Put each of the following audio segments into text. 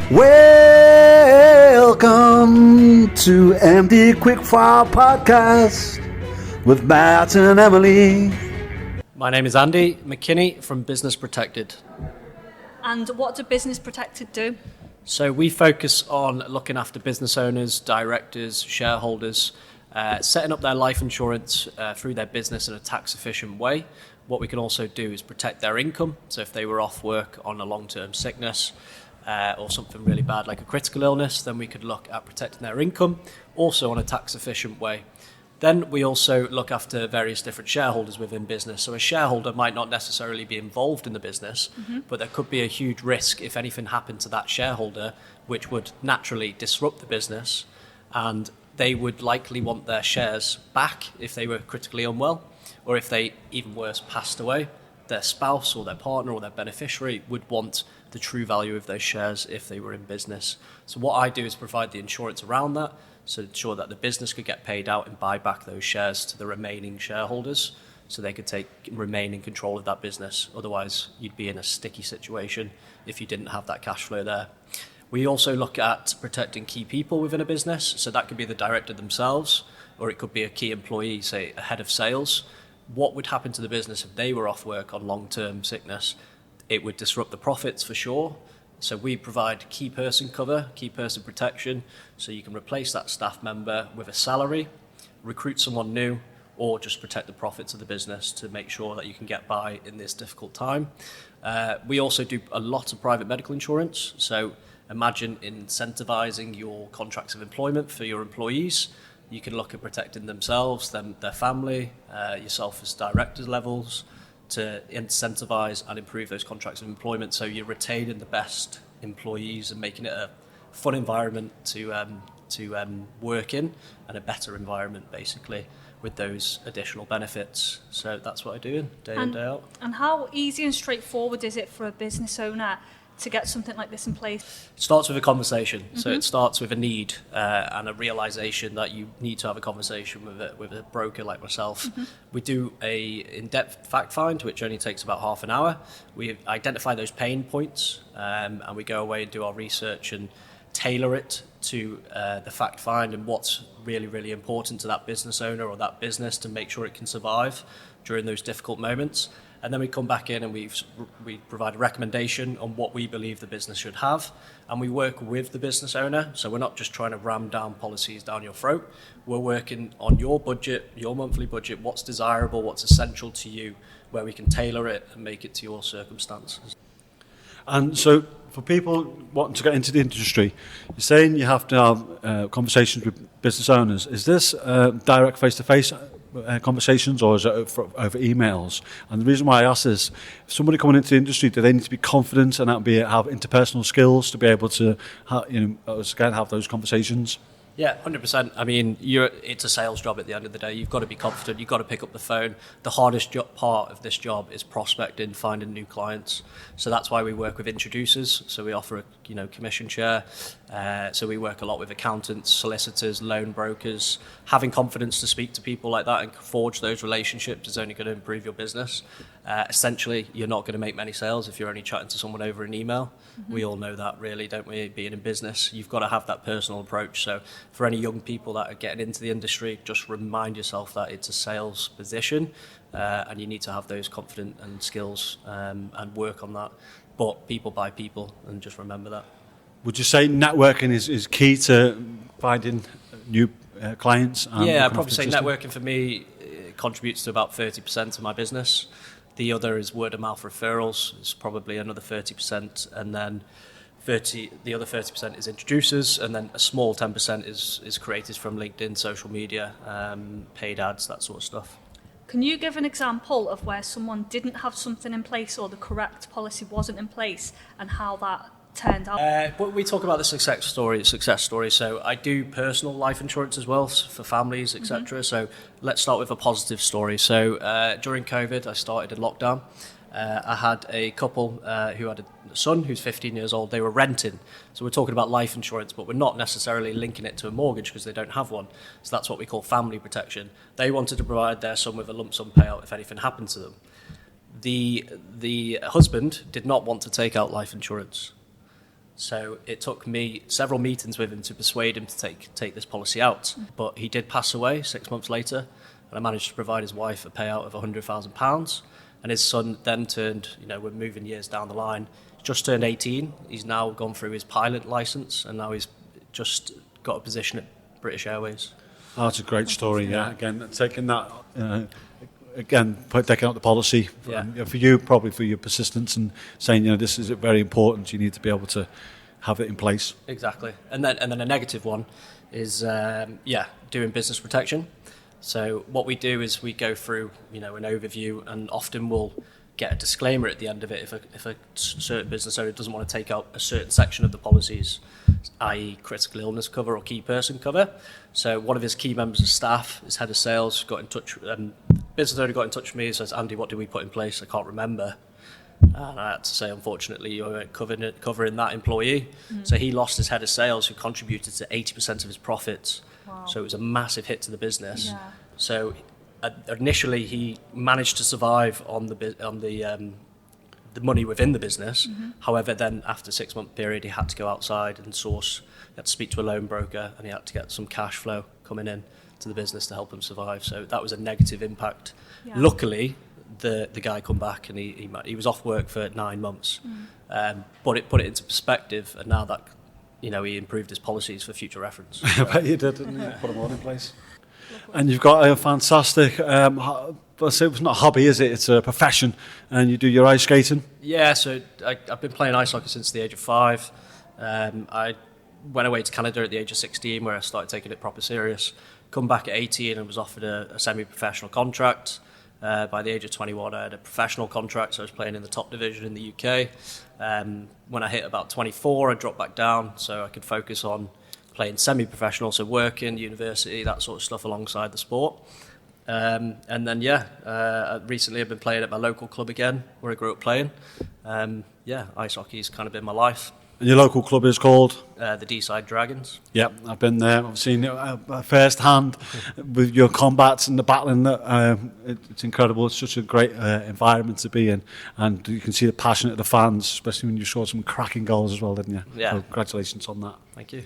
Welcome to MD Quickfire Podcast with Matt and Emily. My name is Andy McKinney from Business Protected. And what do Business Protected do? So we focus on looking after business owners, directors, shareholders, setting up their life insurance through their business in a tax efficient way. What we can also do is protect their income. So if they were off work on a long-term sickness or something really bad like a critical illness, then we could look at protecting their income, also on a tax efficient way. Then we also look after various different shareholders within business. So a shareholder might not necessarily be involved in the business, but there could be a huge risk if anything happened to that shareholder, which would naturally disrupt the business, and they would likely want their shares back if they were critically unwell, or if they, even worse, passed away. Their spouse or their partner or their beneficiary would want the true value of those shares if they were in business. So what I do is provide the insurance around that, so ensure that the business could get paid out and buy back those shares to the remaining shareholders so they could remain in control of that business. Otherwise, you'd be in a sticky situation if you didn't have that cash flow there. We also look at protecting key people within a business. So that could be the director themselves, or it could be a key employee, say a head of sales. What would happen to the business if they were off work on long-term sickness? It would disrupt the profits for sure. So we provide key person cover, key person protection, so you can replace that staff member with a salary, recruit someone new, or just protect the profits of the business to make sure that you can get by in this difficult time. We also do a lot of private medical insurance. So imagine incentivizing your contracts of employment for your employees. You can look at protecting themselves, their family, yourself as director levels, to incentivize and improve those contracts of employment, so you're retaining the best employees and making it a fun environment to work in, and a better environment basically with those additional benefits. So that's what I do day in, day out. And how easy and straightforward is it for a business owner to get something like this in place? It starts with a conversation. So it starts with a need and a realization that you need to have a conversation with a broker like myself. We do a in-depth fact find, which only takes about half an hour. We identify those pain points and we go away and do our research and tailor it to the fact find and what's really, really important to that business owner or that business to make sure it can survive during those difficult moments. And then we come back in and we provide a recommendation on what we believe the business should have. And we work with the business owner. So we're not just trying to ram down policies down your throat. We're working on your budget, your monthly budget, what's desirable, what's essential to you, where we can tailor it and make it to your circumstances. And so for people wanting to get into the industry, you're saying you have to have conversations with business owners. Is this direct face-to-face conversations, or is it over emails? And the reason why I ask is, if somebody coming into the industry, do they need to be confident and have interpersonal skills to be able to have those conversations? Yeah, 100%. I mean, it's a sales job at the end of the day. You've got to be confident. You've got to pick up the phone. The hardest part of this job is prospecting, finding new clients. So that's why we work with introducers. So we offer a commission share. So we work a lot with accountants, solicitors, loan brokers. Having confidence to speak to people like that and forge those relationships is only going to improve your business. Essentially, you're not going to make many sales if you're only chatting to someone over an email. We all know that, really, don't we? Being in business, you've got to have that personal approach. So for any young people that are getting into the industry, just remind yourself that it's a sales position and you need to have those confident and skills and work on that. But people buy people, and just remember that. Would you say networking is key to finding new clients? Yeah, I'd probably say networking for me contributes to about 30% of my business. The other is word of mouth referrals. It's probably another 30%, and then the other 30% is introducers, and then a small 10% is created from LinkedIn, social media, paid ads, that sort of stuff. Can you give an example of where someone didn't have something in place or the correct policy wasn't in place and how that turned out? But we talk about the success story. So I do personal life insurance as well for families, etc. So let's start with a positive story. So during COVID, I started in lockdown. I had a couple who had a son who's 15 years old. They were renting. So we're talking about life insurance, but we're not necessarily linking it to a mortgage because they don't have one. So that's what we call family protection. They wanted to provide their son with a lump sum payout if anything happened to them. The husband did not want to take out life insurance. So it took me several meetings with him to persuade him to take this policy out. But he did pass away 6 months later, and I managed to provide his wife a payout of £100,000. And his son then turned, we're moving years down the line, just turned 18. He's now gone through his pilot license, and now he's just got a position at British Airways. Oh, that's a great story, yeah. Again, taking that, taking out the policy for you, probably for your persistence and saying, this is very important. You need to be able to have it in place. Exactly. And then a negative one is, doing business protection. So what we do is we go through, an overview, and often we'll get a disclaimer at the end of it if a certain business owner doesn't want to take out a certain section of the policies, i.e. critical illness cover or key person cover. So one of his key members of staff, his head of sales, got in touch, business owner got in touch with me and says, Andy, what did we put in place? I can't remember. And I had to say, unfortunately, you weren't covering that employee. So he lost his head of sales, who contributed to 80% of his profits. Wow. So it was a massive hit to the business. Yeah. So initially, he managed to survive on the money within the business. However, then after a 6-month period, he had to go outside and source. He had to speak to a loan broker, and he had to get some cash flow coming in to the business to help him survive. So that was a negative impact. Yeah. Luckily, the guy come back, and he was off work for 9 months. But it put it into perspective, and now that he improved his policies for future reference. I bet you did, didn't you? Put them all in place. And you've got a fantastic, it's not a hobby, is it? It's a profession, and you do your ice skating. Yeah, so I've been playing ice hockey since the age of 5. I went away to Canada at the age of 16, where I started taking it proper serious. Come back at 18 and was offered a semi-professional contract. By the age of 21, I had a professional contract, so I was playing in the top division in the UK. When I hit about 24, I dropped back down so I could focus on playing semi-professional, so working, university, that sort of stuff alongside the sport. And then, recently I've been playing at my local club again, where I grew up playing. Ice hockey's kind of been my life. And your local club is called? The D-Side Dragons. Yeah, I've been there. I've seen it first hand with your combats and the battling. It's incredible. It's such a great environment to be in. And you can see the passion of the fans, especially when you scored some cracking goals as well, didn't you? Yeah. So congratulations on that. Thank you.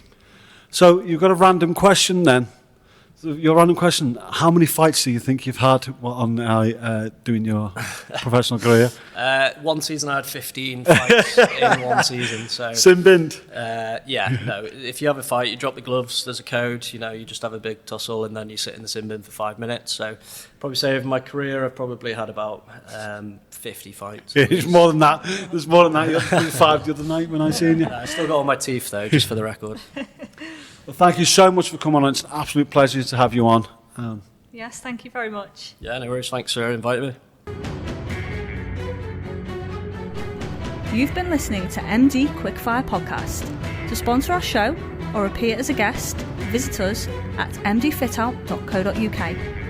So you've got a random question then. So your random question, how many fights do you think you've had on doing your professional career? One season I had 15 fights in one season. So Sin-binned? if you have a fight, you drop the gloves, there's a code, you just have a big tussle, and then you sit in the sin bin for 5 minutes. So probably say over my career, I've probably had about 50 fights. Yeah, there's more than that. There's more than that. You had 5 the other night when I seen you. I still got all my teeth, though, just for the record. Well, thank you so much for coming on. It's an absolute pleasure to have you on. Yes, thank you very much. Yeah, no worries. Thanks for inviting me. You've been listening to MD Quickfire Podcast. To sponsor our show or appear as a guest, visit us at mdfitout.co.uk.